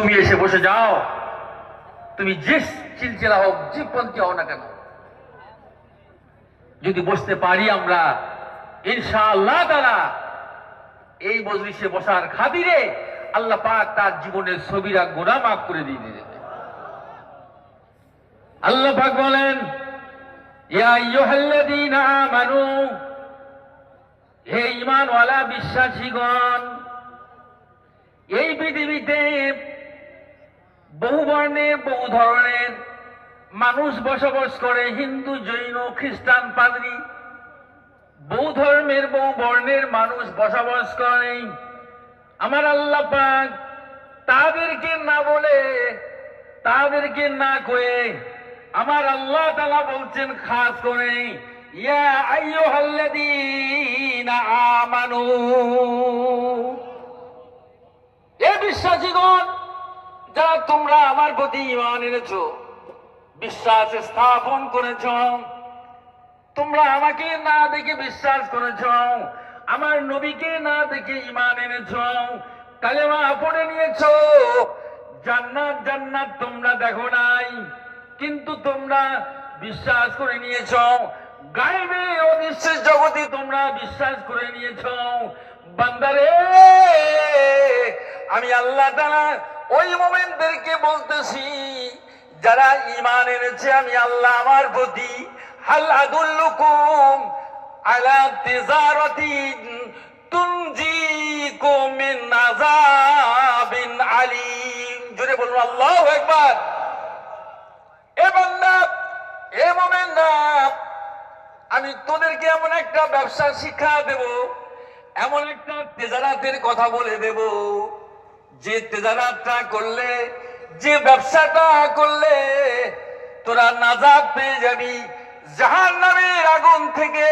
তুমি এসে বসে যাও, তুমি যে চিলচিলা হোক, যে পন্থী হও না কেন, যদি বসতে পারি আমরা ইনশাআল্লাহ তাআলা এই মজলিসে বসার খাতিরে আল্লাহ পাক তার জীবনের সবিরা গুনাহ মাফ করে দিয়ে দিবেন। আল্লাহ পাক বলেন, ইয়া আইয়ুহাল্লাযীনা আমানু, হে ঈমানওয়ালা বিশ্বাসীগণ, এই পৃথিবীতে বহু বর্ণের বহু ধরনের মানুষ বসবাস করে, হিন্দু, জৈন, খ্রিস্টান, পাদ্রী, বহু ধর্মের বহু বর্ণের মানুষ বসবাস করে। আমার আল্লাহ পাক তাদেরকে না বলে, তাদেরকে না কয়ে আমার আল্লাহ তাআলা বলছেন খাস করে, ইয়া আইয়ুহাল্লাযীনা আমানু, হে বিশ্বাসীগণ, যারা তোমরা আমার প্রতি ঈমান এনেছো, বিশ্বাস স্থাপন করেছ, তোমরা আমাকে না দেখে বিশ্বাস করেছ, আমার নবীকে না দেখে ঈমান এনেছ, কালেমা পড়ে নিয়েছ, জান্নাত জান্নাত তোমরা দেখো নাই, কিন্তু তোমরা বিশ্বাস করে নিয়েছ, গায়েবে অদৃশ্যের জগতে তোমরা বিশ্বাস করে নিয়েছ। বান্দারে, আমি আল্লাহ তাআলা ওই মুমিনদেরকে বলতেছি যারা ঈমান এনেছে আমি আল্লাহ আমার প্রতি, হাল আদুল্লুকুম আলা তিজারাতিন তুনজিকুম মিন আযাবিন আলীম। জোরে বলুন আল্লাহু আকবার। এ বান্দা, এ মুমিনরা, আমি তোদেরকে এমন একটা ব্যবসা শিক্ষা দেব, এমন একটা তেজারাতের কথা বলে দেব, যে তেজারাতটা করলে, যে ব্যবসাটা করলে তোরা নাজাত পেয়ে যাবি জাহান্নামের আগুন থেকে।